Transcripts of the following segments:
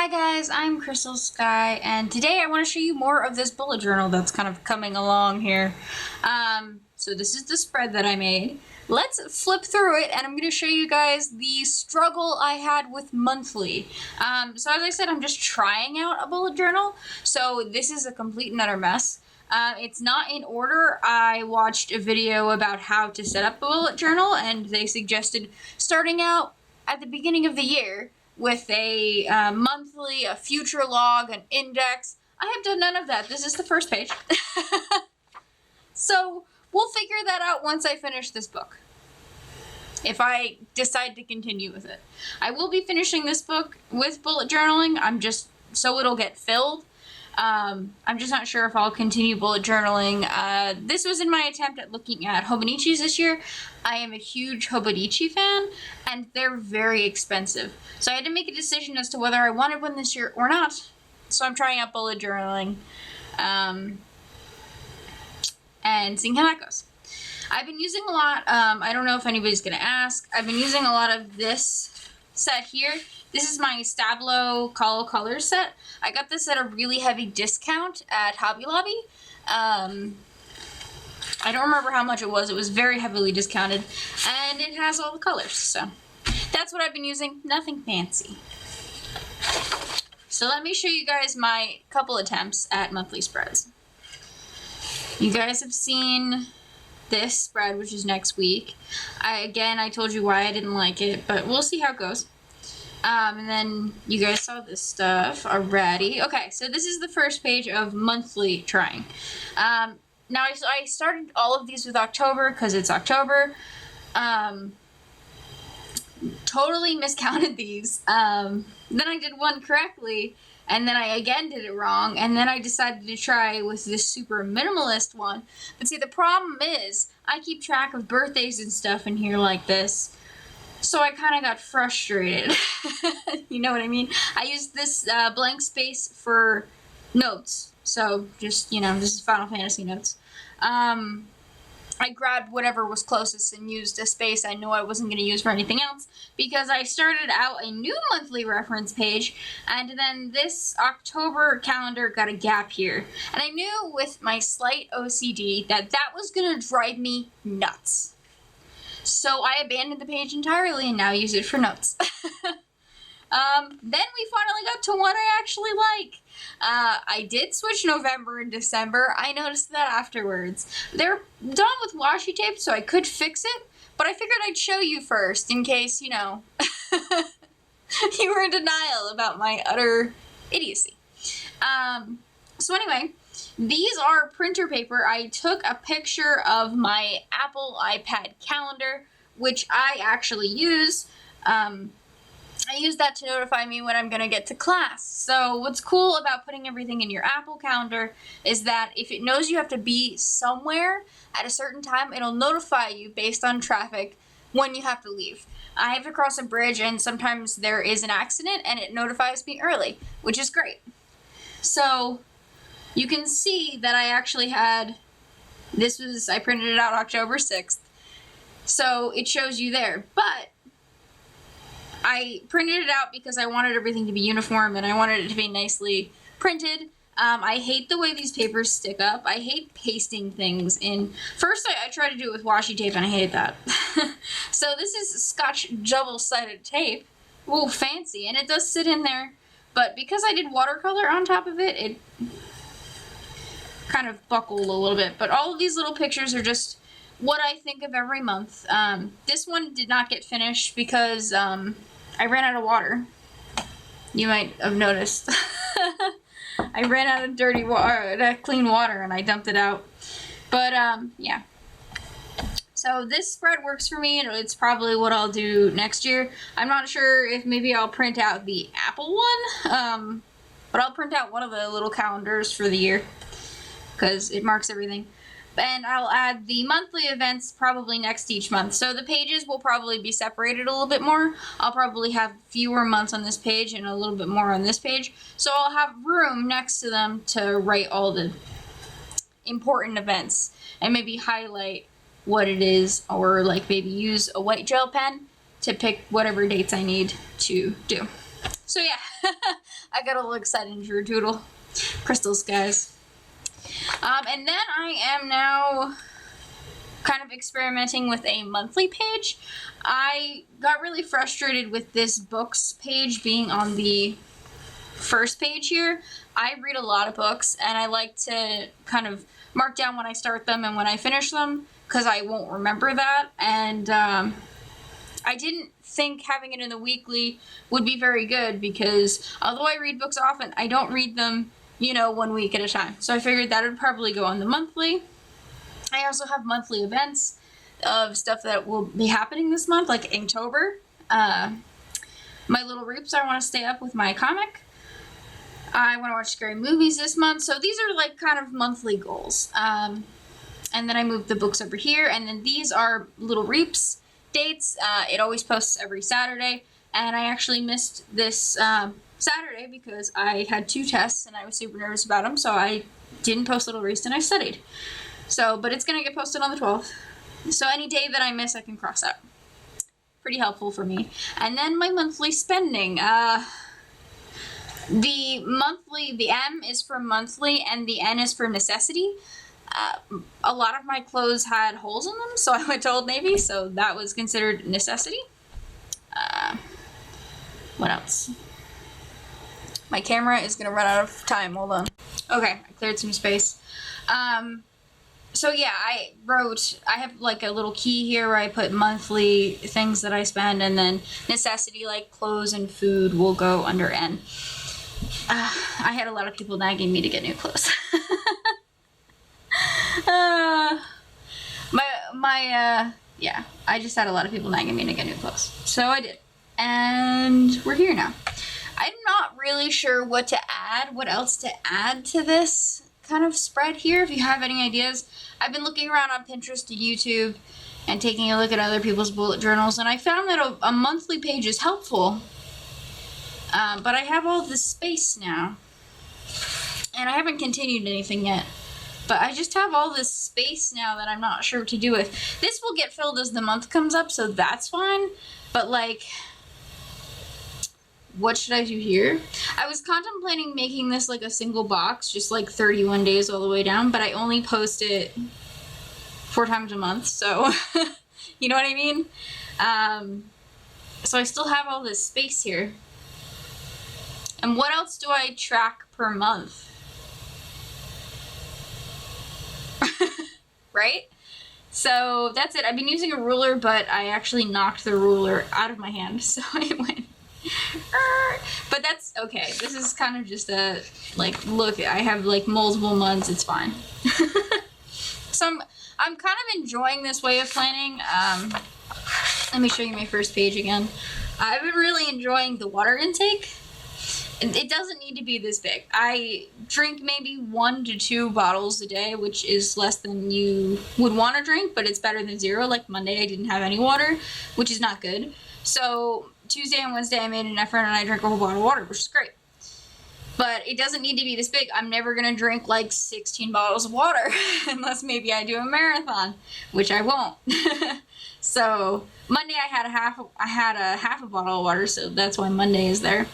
Hi guys, I'm Crystal Sky, and today I want to show you more of this bullet journal that's kind of coming along here. So this is the spread that I made. Let's flip through it, and I'm going to show you guys the struggle I had with monthly. So as I said, I'm just trying out a bullet journal, so this is a complete and utter mess. It's not in order. I watched a video about how to set up a bullet journal, and they suggested starting out at the beginning of the year with a monthly, a future log, an index. I have done none of that. This is the first page. So we'll figure that out once I finish this book, if I decide to continue with it. I will be finishing this book with bullet journaling. So it'll get filled. I'm just not sure if I'll continue bullet journaling. This was in my attempt at looking at Hobonichis this year. I am a huge Hobonichi fan, and they're very expensive. So I had to make a decision as to whether I wanted one this year or not. So I'm trying out bullet journaling, and seeing how that goes. I've been using a lot, I don't know if anybody's gonna ask, I've been using a lot of this set here. This is my Stablo Call Colors set. I got this at a really heavy discount at Hobby Lobby. I don't remember how much it was. It was very heavily discounted, and it has all the colors, so that's what I've been using. Nothing fancy. So let me show you guys my couple attempts at monthly spreads. You guys have seen this spread, which is next week. I told you why I didn't like it, but we'll see how it goes. And then you guys saw this stuff already. Okay, so this is the first page of monthly trying. Now I started all of these with October because it's October. Totally miscounted these. Then I did one correctly, and then I again did it wrong, and then I decided to try with this super minimalist one. But see, the problem is I keep track of birthdays and stuff in here like this, so I kind of got frustrated. You know what I mean? I used this blank space for notes, so just, you know, this is Final Fantasy notes. I grabbed whatever was closest and used a space I knew I wasn't going to use for anything else, because I started out a new monthly reference page, and then this October calendar got a gap here. And I knew with my slight OCD that that was going to drive me nuts. So I abandoned the page entirely and now use it for notes. Then we finally got to one I actually like. I did switch November and December. I noticed that afterwards. They're done with washi tape, so I could fix it, but I figured I'd show you first in case, you know, you were in denial about my utter idiocy. So anyway, these are printer paper. I took a picture of my Apple iPad calendar, which I actually use. I use that to notify me when I'm going to get to class. So what's cool about putting everything in your Apple calendar is that if it knows you have to be somewhere at a certain time, it'll notify you based on traffic when you have to leave. I have to cross a bridge, and sometimes there is an accident, and it notifies me early, which is great. So you can see that I actually had, I printed it out October 6th. So it shows you there, but I printed it out because I wanted everything to be uniform and I wanted it to be nicely printed. I hate the way these papers stick up. I hate pasting things in. First, I tried to do it with washi tape and I hated that. So this is Scotch double-sided tape. Ooh, fancy. And it does sit in there. But because I did watercolor on top of it, it kind of buckled a little bit. But all of these little pictures are just what I think of every month. This one did not get finished because I ran out of water. You might have noticed. I ran out of dirty water, clean water, and I dumped it out. But yeah. So this spread works for me, and it's probably what I'll do next year. I'm not sure if maybe I'll print out the Apple one, but I'll print out one of the little calendars for the year because it marks everything. And I'll add the monthly events probably next each month. So the pages will probably be separated a little bit more. I'll probably have fewer months on this page and a little bit more on this page. So I'll have room next to them to write all the important events and maybe highlight what it is, or like maybe use a white gel pen to pick whatever dates I need to do. So yeah, I got a little excited and drew a doodle. Crystals, guys. And then I am now kind of experimenting with a monthly page. I got really frustrated with this books page being on the first page here. I read a lot of books, and I like to kind of mark down when I start them and when I finish them, because I won't remember that. And I didn't think having it in the weekly would be very good, because although I read books often, I don't read them, 1 week at a time. So I figured that would probably go on the monthly. I also have monthly events of stuff that will be happening this month, like Inktober. My Little Roops, I want to stay up with my comic. I want to watch scary movies this month. So these are like kind of monthly goals. And then I moved the books over here. And then these are Little Reaps dates. It always posts every Saturday. And I actually missed this Saturday because I had 2 tests and I was super nervous about them. So I didn't post Little Reaps and I studied. So, but it's going to get posted on the 12th. So any day that I miss, I can cross out. Pretty helpful for me. And then my monthly spending. The M is for monthly and the N is for necessity. A lot of my clothes had holes in them, so I went to Old Navy, so that was considered necessity. What else? My camera is going to run out of time. Hold on. Okay, I cleared some space. So yeah, I have like a little key here where I put monthly things that I spend, and then necessity like clothes and food will go under N. I had a lot of people nagging me to get new clothes. Yeah, I just had a lot of people nagging me to get new clothes. So I did. And we're here now. I'm not really sure what else to add to this kind of spread here. If you have any ideas, I've been looking around on Pinterest and YouTube and taking a look at other people's bullet journals, and I found that a monthly page is helpful. But I have all this space now, and I haven't continued anything yet. But I just have all this space now that I'm not sure what to do with. This will get filled as the month comes up, so that's fine. But like, what should I do here? I was contemplating making this like a single box, just like 31 days all the way down, but I only post it 4 times a month, so you know what I mean? So I still have all this space here. And what else do I track per month? Right? So that's it. I've been using a ruler, but I actually knocked the ruler out of my hand, so it went. But that's okay. This is kind of just a like look. I have like multiple months. It's fine. So I'm kind of enjoying this way of planning. Let me show you my first page again. I've been really enjoying the water intake. It doesn't need to be this big. I drink maybe 1 to 2 bottles a day, which is less than you would want to drink, but it's better than 0. Like Monday, I didn't have any water, which is not good. So Tuesday and Wednesday, I made an effort and I drank a whole bottle of water, which is great. But it doesn't need to be this big. I'm never going to drink like 16 bottles of water unless maybe I do a marathon, which I won't. So Monday, I had a half a bottle of water, so that's why Monday is there.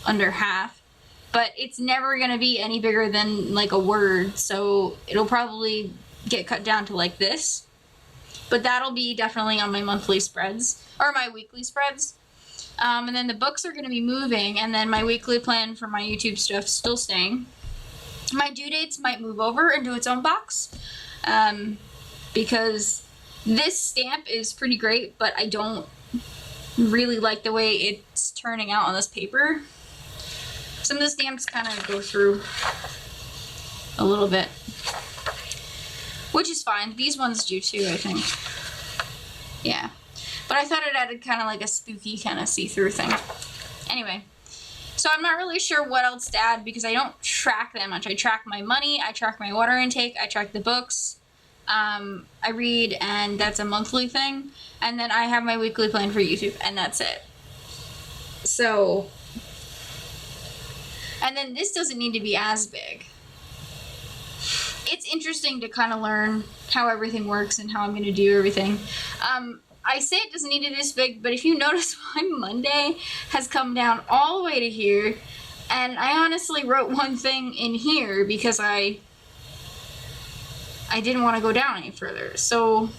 Under half, but it's never going to be any bigger than like a word, so it'll probably get cut down to like this, but that'll be definitely on my monthly spreads or my weekly spreads. And then the books are going to be moving, and then my weekly plan for my YouTube stuff still staying. My due dates might move over into its own box, because this stamp is pretty great, but I don't really like the way it's turning out on this paper. Some of the stamps kind of go through a little bit, which is fine. These ones do too, I think. Yeah. But I thought it added kind of like a spooky kind of see-through thing. Anyway, so I'm not really sure what else to add because I don't track that much. I track my money, I track my water intake, I track the books. I read, and that's a monthly thing. And then I have my weekly plan for YouTube, and that's it. So... And then this doesn't need to be as big. It's interesting to kind of learn how everything works and how I'm going to do everything. I say it doesn't need to be this big, but if you notice, my Monday has come down all the way to here, And I honestly wrote one thing in here because I didn't want to go down any further. So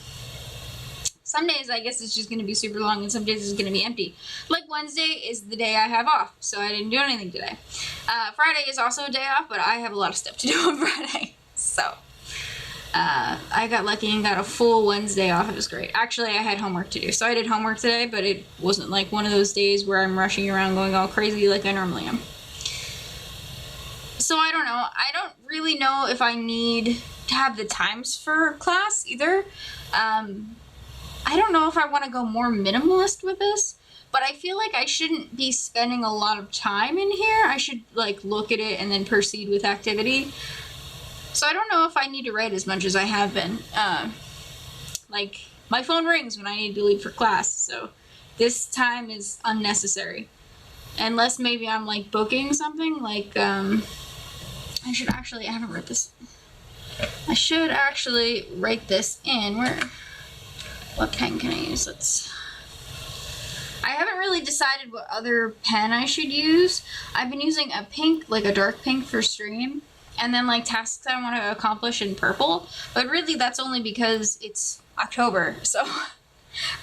some days I guess it's just going to be super long and some days it's going to be empty. Like Wednesday is the day I have off, so I didn't do anything today. Friday is also a day off, but I have a lot of stuff to do on Friday. So I got lucky and got a full Wednesday off. It was great. Actually, I had homework to do. So I did homework today, but it wasn't like one of those days where I'm rushing around going all crazy like I normally am. So I don't know. I don't really know if I need to have the times for class either. I don't know if I want to go more minimalist with this, but I feel like I shouldn't be spending a lot of time in here. I should like look at it and then proceed with activity. So I don't know if I need to write as much as I have been. Like my phone rings when I need to leave for class, so this time is unnecessary. Unless maybe I'm like booking something, like I haven't written this. I should actually write this in. What pen can I use? I haven't really decided what other pen I should use. I've been using a pink, like a dark pink for stream, and then like tasks I want to accomplish in purple. But really that's only because it's October, so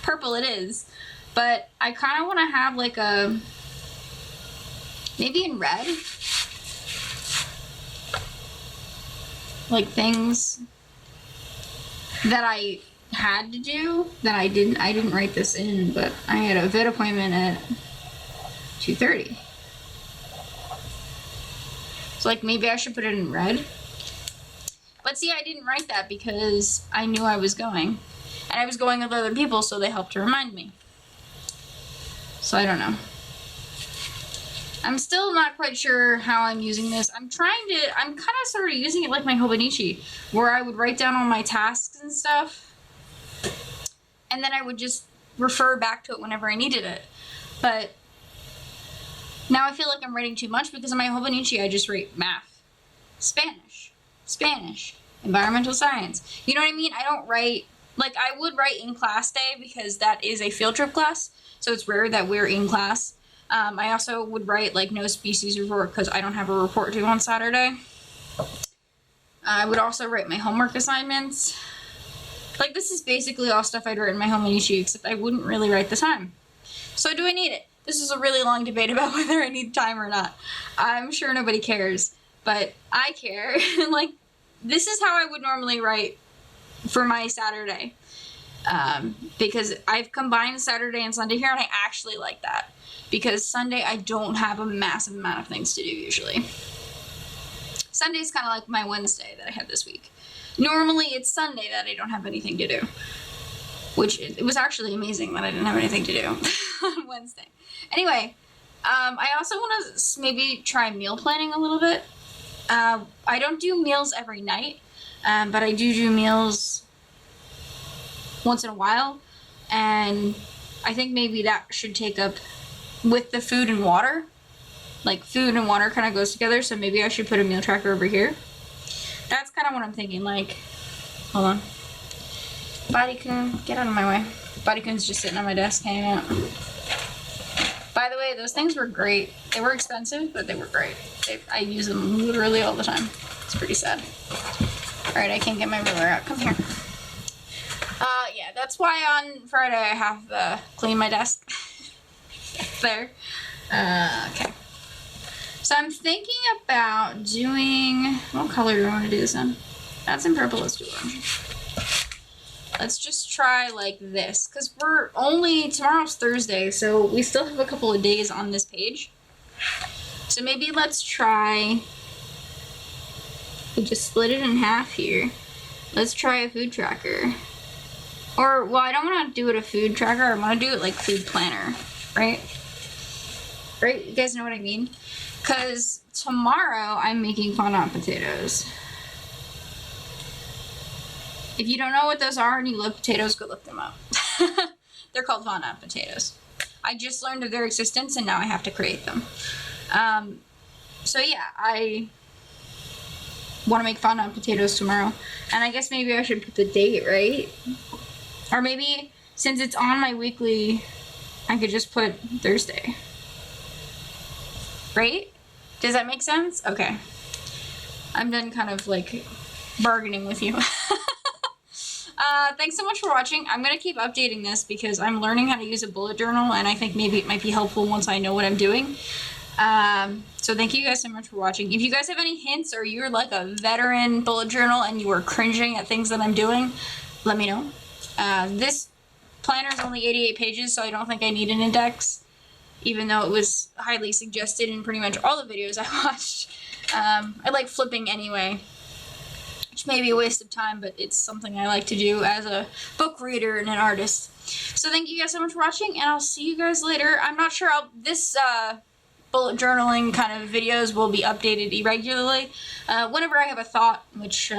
purple it is. But I kind of want to have like a, maybe in red, like things that I had to do that I didn't write this in, but I had a vet appointment at 2:30. So like maybe I should put it in red. But see, I didn't write that because I knew I was going. And I was going with other people, so they helped to remind me. So I don't know. I'm still not quite sure how I'm using this. I'm kind of sort of using it like my Hobonichi, where I would write down all my tasks and stuff, and then I would just refer back to it whenever I needed it. But now I feel like I'm writing too much because in my Hobonichi I just write math, Spanish, environmental science. You know what I mean? I don't write, like I would write in class day because that is a field trip class, so it's rare that we're in class. I also would write like no species report because I don't have a report due on Saturday. I would also write my homework assignments. Like this is basically all stuff I'd write in my Hobonichi, except I wouldn't really write the time. So do I need it? This is a really long debate about whether I need time or not. I'm sure nobody cares, but I care. Like this is how I would normally write for my Saturday. Because I've combined Saturday and Sunday here and I actually like that. Because Sunday I don't have a massive amount of things to do usually. Sunday's kind of like my Wednesday that I had this week. Normally it's Sunday that I don't have anything to do. Which it was actually amazing that I didn't have anything to do on Wednesday. Anyway, I also want to maybe try meal planning a little bit. I don't do meals every night, but I do meals once in a while. And I think maybe that should take up with the food and water. Like food and water kind of goes together, so maybe I should put a meal tracker over here. That's kind of what I'm thinking. Like, hold on. Bodycoon, get out of my way. Bodycoon's just sitting on my desk hanging out. By the way, those things were great. They were expensive, but they were great. I use them literally all the time. It's pretty sad. Alright, I can't get my ruler out. Come here. Yeah, that's why on Friday I have to clean my desk. There. Okay. So I'm thinking about doing, what color do I want to do this in? That's in purple, let's do orange. Let's just try like this, because tomorrow's Thursday, so we still have a couple of days on this page. So maybe let's try, we just split it in half here. Let's try a food tracker. Or, well, I don't want to do it a food tracker, I want to do it like food planner, right? Right? You guys know what I mean? Because tomorrow I'm making fondant potatoes. If you don't know what those are and you love potatoes, go look them up. They're called fondant potatoes. I just learned of their existence and now I have to create them. So yeah, I want to make fondant potatoes tomorrow. And I guess maybe I should put the date, right? Or maybe, since it's on my weekly, I could just put Thursday. Right? Does that make sense? Okay. I'm done kind of like bargaining with you. Thanks so much for watching. I'm going to keep updating this because I'm learning how to use a bullet journal, and I think maybe it might be helpful once I know what I'm doing. So thank you guys so much for watching. If you guys have any hints, or you're like a veteran bullet journal and you are cringing at things that I'm doing, let me know. This planner is only 88 pages, so I don't think I need an index, even though it was highly suggested in pretty much all the videos I watched. I like flipping anyway, which may be a waste of time, but it's something I like to do as a book reader and an artist. So thank you guys so much for watching, and I'll see you guys later. I'm not sure this bullet journaling kind of videos will be updated irregularly. Whenever I have a thought, which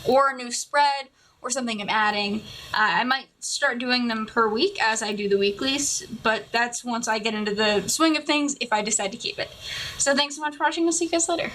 or a new spread, or something I'm adding, I might start doing them per week as I do the weeklies, but that's once I get into the swing of things, if I decide to keep it. So thanks so much for watching. I'll see you guys later.